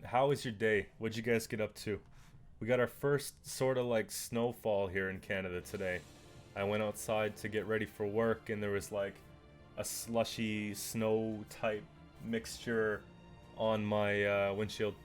how was your day? What'd you guys get up to? We got our first sort of like snowfall here in Canada today. I went outside to get ready for work and there was like a slushy snow type mixture on my windshield.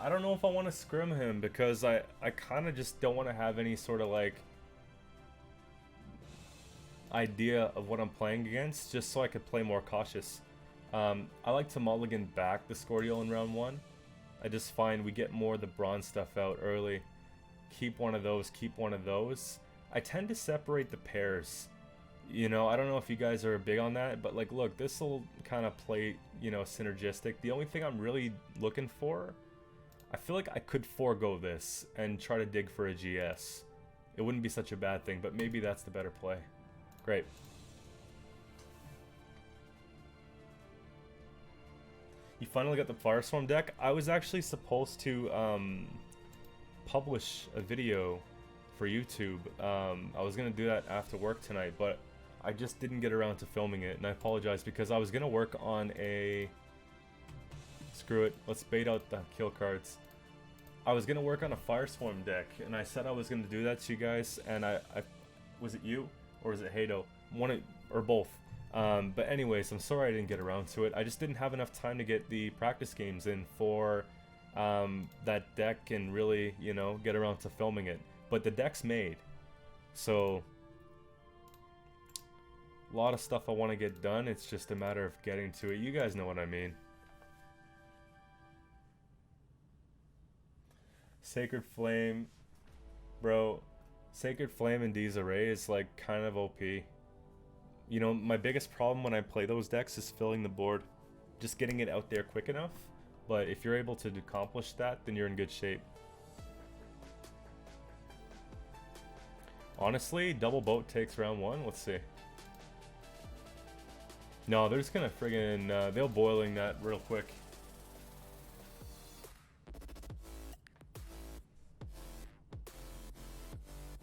I don't know if I want to scrim him because I kind of just don't want to have any sort of like idea of what I'm playing against, just so I could play more cautious. I like to mulligan back the Scordial in round 1. I just find we get more of the bronze stuff out early. Keep one of those, keep one of those. I tend to separate the pairs. You know, I don't know if you guys are big on that, but like, look, this will kind of play, you know, synergistic. The only thing I'm really looking for, I feel like I could forego this and try to dig for a GS. It wouldn't be such a bad thing, but maybe that's the better play. Great. You finally got the Firestorm deck? I was actually supposed to publish a video for YouTube. I was going to do that after work tonight, but I just didn't get around to filming it, and I apologize because I was going to work on a... Screw it, let's bait out the kill cards. I was going to work on a Firestorm deck, and I said I was going to do that to you guys, and I was it you? Or is it Hado? One or both. But anyways, I'm sorry I didn't get around to it. I just didn't have enough time to get the practice games in for that deck and really, you know, get around to filming it. But the deck's made. So, a lot of stuff I want to get done. It's just a matter of getting to it. You guys know what I mean. Sacred Flame. Bro, Sacred Flame and Disarray is like kind of OP. You know, my biggest problem when I play those decks is filling the board. Just getting it out there quick enough. But if you're able to accomplish that, then you're in good shape. Honestly, double boat takes round 1. Let's see. No, they're just gonna friggin' they'll boiling that real quick.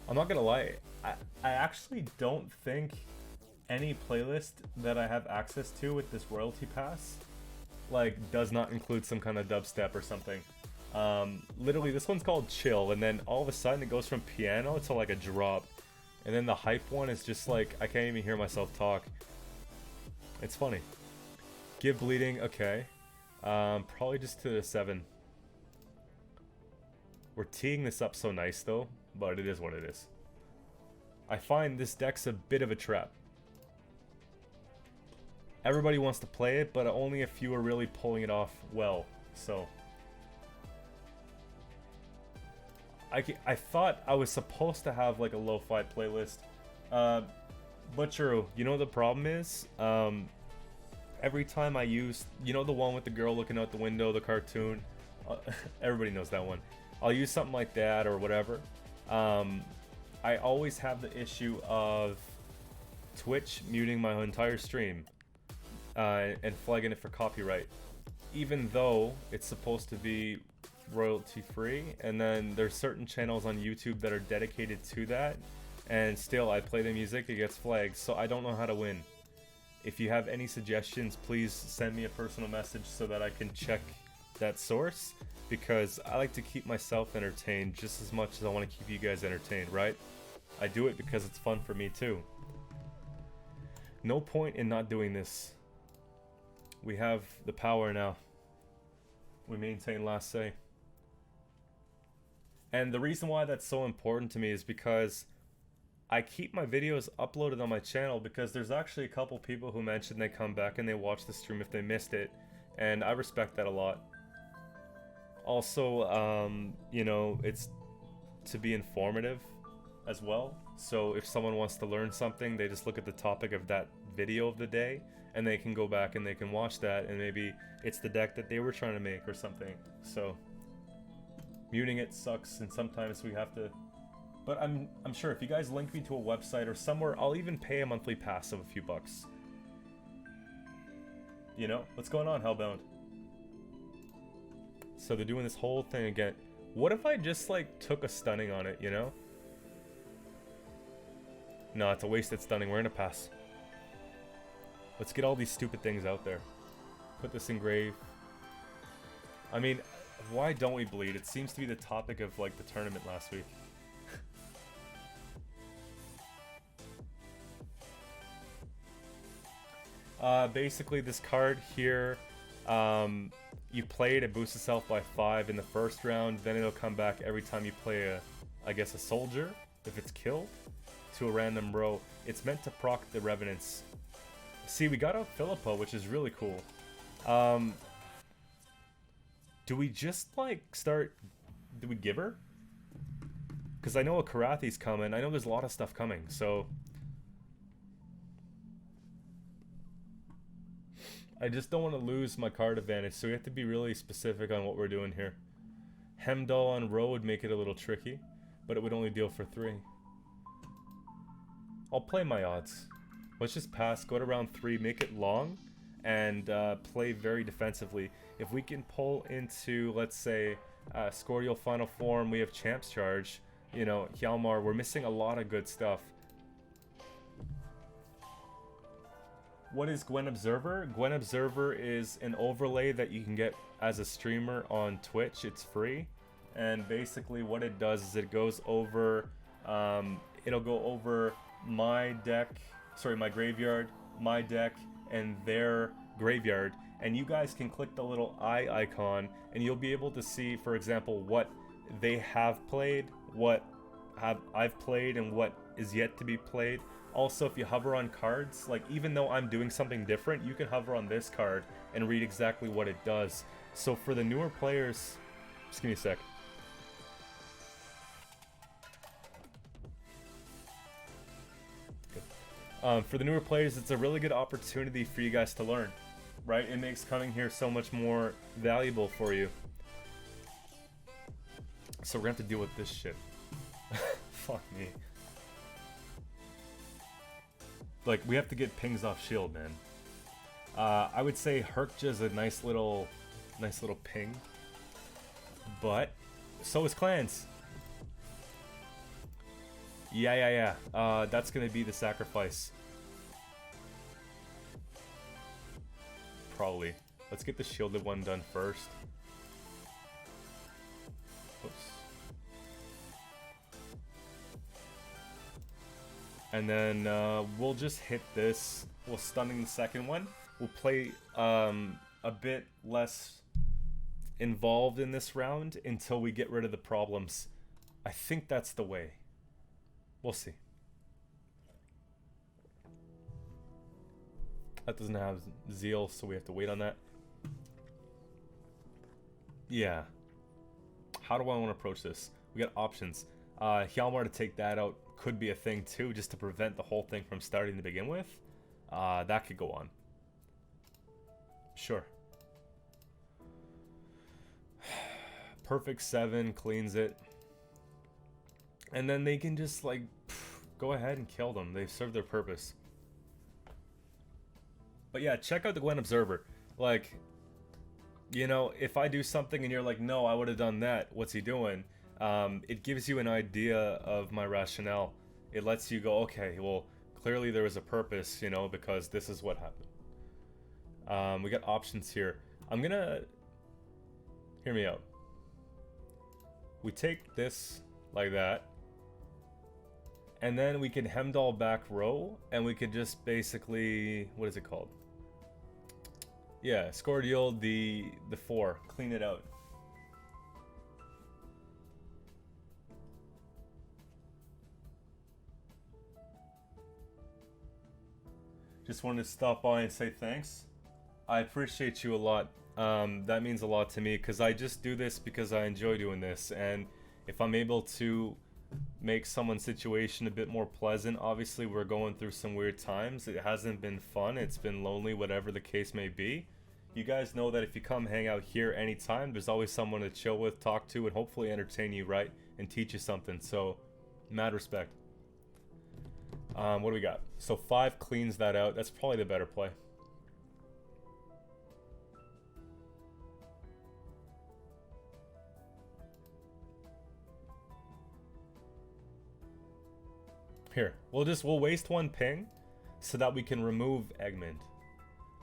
I'm not gonna lie, I actually don't think any playlist that I have access to with this royalty pass like does not include some kind of dubstep or something. Literally this one's called Chill, and then all of a sudden it goes from piano to like a drop, and then the hype one is just like I can't even hear myself talk. It's funny. Give Bleeding, okay. Probably just to the 7. We're teeing this up so nice though, but it is what it is. I find this deck's a bit of a trap. Everybody wants to play it, but only a few are really pulling it off well, so... I thought I was supposed to have like a lo-fi playlist. But true, you know what the problem is? Every time I use, you know the one with the girl looking out the window, the cartoon? Everybody knows that one. I'll use something like that or whatever. I always have the issue of Twitch muting my entire stream and flagging it for copyright. Even though it's supposed to be royalty free, and then there's certain channels on YouTube that are dedicated to that, and still I play the music, it gets flagged, so I don't know how to win. If you have any suggestions, please send me a personal message so that I can check that source, because I like to keep myself entertained just as much as I want to keep you guys entertained, right? I do it because it's fun for me too. No point in not doing this. We have the power now. We maintain last say. And the reason why that's so important to me is because I keep my videos uploaded on my channel, because there's actually a couple people who mentioned they come back and they watch the stream if they missed it, and I respect that a lot. Also, you know, it's to be informative as well. So if someone wants to learn something, they just look at the topic of that video of the day, and they can go back and they can watch that, and maybe it's the deck that they were trying to make or something. So muting it sucks, and sometimes we have to. But I'm sure if you guys link me to a website or somewhere, I'll even pay a monthly pass of a few bucks. You know, what's going on, Hellbound? So they're doing this whole thing again. What if I just like took a stunning on it, you know? No, it's a wasted stunning. We're gonna pass. Let's get all these stupid things out there. Put this in grave. I mean, why don't we bleed? It seems to be the topic of like the tournament last week. Basically this card here, you play it, it boosts itself by 5 in the first round, then it'll come back every time you play a, I guess a soldier, if it's killed, to a random row. It's meant to proc the Revenants. See, we got out Philippa, which is really cool. Do we just like start, do we give her? Because I know a Karathi's coming, I know there's a lot of stuff coming, so... I just don't want to lose my card advantage, so we have to be really specific on what we're doing here. Hemdall on row would make it a little tricky, but it would only deal for 3. I'll play my odds. Let's just pass, go to round 3, make it long, and play very defensively. If we can pull into, let's say, Scordial Final Form, we have Champ's Charge, you know, Hjalmar, we're missing a lot of good stuff. What is Gwent Observer? Gwent Observer is an overlay that you can get as a streamer on Twitch. It's free. And basically what it does is it goes over, it'll go over my deck, sorry, my graveyard, my deck, and their graveyard. And you guys can click the little eye icon and you'll be able to see, for example, what they have played, what I've played, and what is yet to be played. Also, if you hover on cards, like even though I'm doing something different, you can hover on this card and read exactly what it does. So for the newer players, just give me a sec. For the newer players, it's a really good opportunity for you guys to learn, right? It makes coming here so much more valuable for you. So we're gonna have to deal with this shit. Fuck me. Like, we have to get pings off shield, man. I would say Herkja's a nice little ping. But, so is Clans. Yeah. That's gonna be the sacrifice. Probably. Let's get the shielded one done first. Oops. And then we'll just hit this. We'll stunning the second one. We'll play a bit less involved in this round until we get rid of the problems. I think that's the way. We'll see. That doesn't have Zeal, so we have to wait on that. Yeah. How do I want to approach this? We got options. Hjalmar to take that out could be a thing too, just to prevent the whole thing from starting to begin with. That could go on. Sure. Perfect 7 cleans it. And then they can just like go ahead and kill them. They've served their purpose. But yeah, check out the Gwent Observer. Like, you know, if I do something and you're like, no, I would have done that, what's he doing? It gives you an idea of my rationale. It lets you go, okay, well, clearly there was a purpose, you know, because this is what happened. We got options here. I'm gonna... Hear me out. We take this like that. And then we can Hemdall back row, and we could just basically... What is it called? Yeah, Scordial the 4. Clean it out. Just wanted to stop by and say thanks. I appreciate you a lot. That means a lot to me because I just do this because I enjoy doing this. And if I'm able to make someone's situation a bit more pleasant, obviously we're going through some weird times. It hasn't been fun. It's been lonely, whatever the case may be. You guys know that if you come hang out here anytime, there's always someone to chill with, talk to, and hopefully entertain you, right? And teach you something. So, mad respect. What do we got? So 5 cleans that out. That's probably the better play. Here, we'll waste 1 ping so that we can remove Egmont.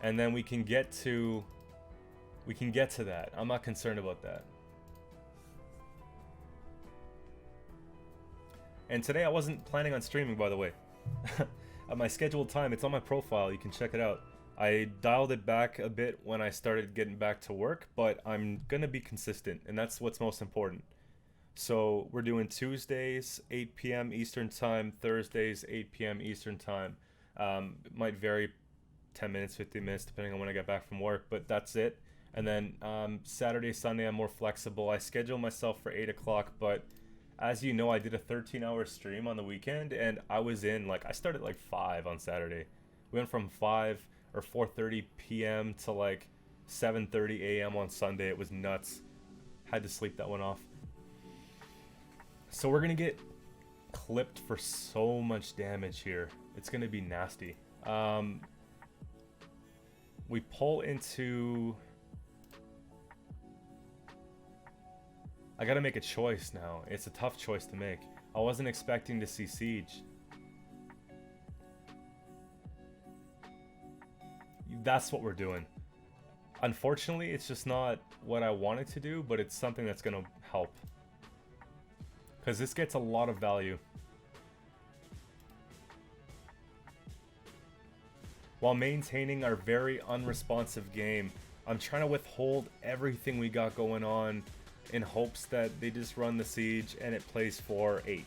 and then we can get to that. I'm not concerned about that. And today I wasn't planning on streaming, by the way. At my scheduled time, it's on my profile, you can check it out. I dialed it back a bit when I started getting back to work, but I'm gonna be consistent, and that's what's most important. So we're doing Tuesdays 8 p.m. Eastern time, Thursdays 8 p.m. Eastern time. It might vary 10 minutes, 15 minutes depending on when I get back from work, but that's it. And then Saturday, Sunday I'm more flexible. I schedule myself for 8 o'clock, but as you know, I did a 13-hour stream on the weekend, and I was in, like, I started like 5 on Saturday. We went from 5 or 4:30 p.m. to like 7:30 a.m. on Sunday. It was nuts. Had to sleep that one off. So we're gonna get clipped for so much damage here. It's gonna be nasty. We pull into... I gotta make a choice now. It's a tough choice to make. I wasn't expecting to see siege. That's what we're doing. Unfortunately, it's just not what I wanted to do, but it's something that's gonna help. Because this gets a lot of value. While maintaining our very unresponsive game, I'm trying to withhold everything we got going on in hopes that they just run the siege and it plays for 8.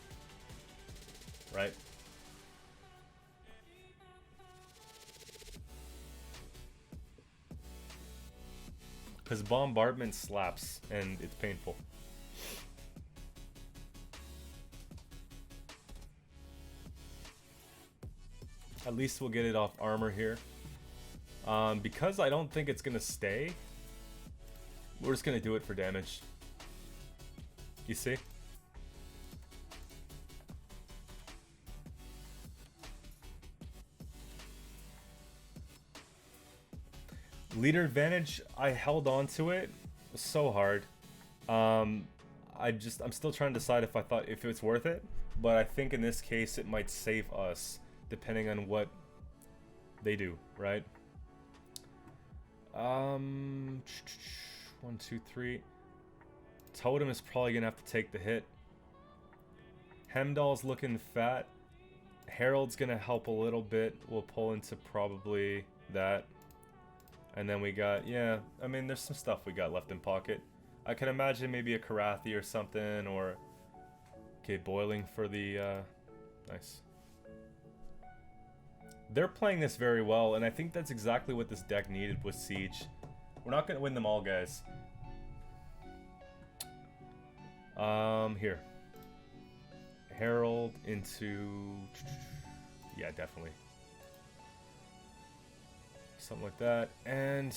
Right? Because bombardment slaps and it's painful. At least we'll get it off armor here. Because I don't think it's gonna stay, we're just gonna do it for damage. You see? Leader advantage, I held on to it. It was so hard. I'm still trying to decide if it's worth it, but I think in this case it might save us depending on what they do, right? 1, 2, 3. Totem is probably gonna have to take the hit. Hemdall's looking fat. Herald's gonna help a little bit. We'll pull into probably that. And then we got, yeah, I mean, there's some stuff we got left in pocket. I can imagine maybe a Karathi or something, or... Okay, boiling for the, nice. They're playing this very well, and I think that's exactly what this deck needed with Siege. We're not going to win them all, guys. Here. Herald into... Yeah, definitely. Something like that, and...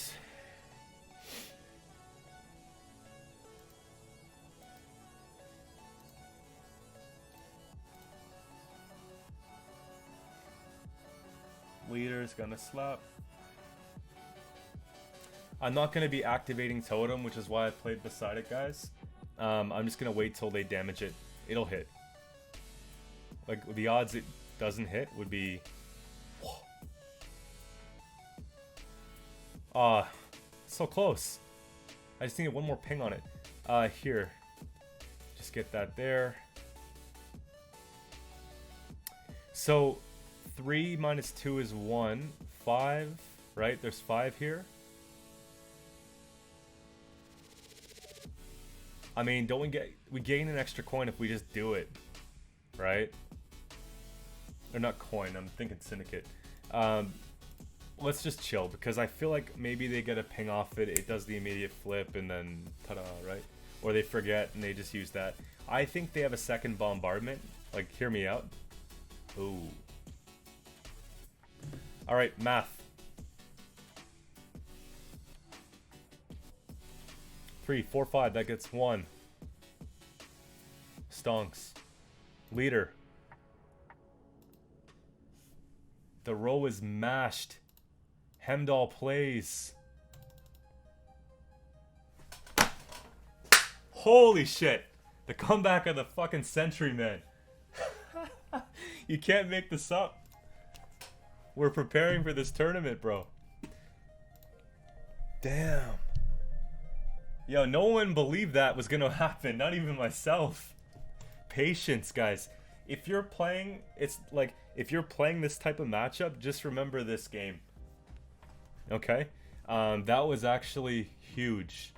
Leader's gonna slap. I'm not gonna be activating Totem, which is why I played beside it, guys. I'm just gonna wait till they damage it. It'll hit. Like, the odds it doesn't hit would be... so close. I just needed one more ping on it. Here. Just get that there. So, 3 minus 2 is 1. 5, right? There's 5 here. I mean, don't we gain an extra coin if we just do it, right? Or not coin, I'm thinking syndicate. Let's just chill, because I feel like maybe they get a ping off it, it does the immediate flip, and then ta-da, right? Or they forget and they just use that. I think they have a second bombardment. Like, hear me out. Ooh. Alright, math. 3, 4, 5, that gets 1. Stonks. Leader. The row is mashed. Hemdall plays. Holy shit. The comeback of the fucking century, man. You can't make this up. We're preparing for this tournament, bro. Damn. Yo, no one believed that was gonna happen. Not even myself. Patience, guys. If you're playing, it's like, if you're playing this type of matchup, just remember this game. Okay? That was actually huge.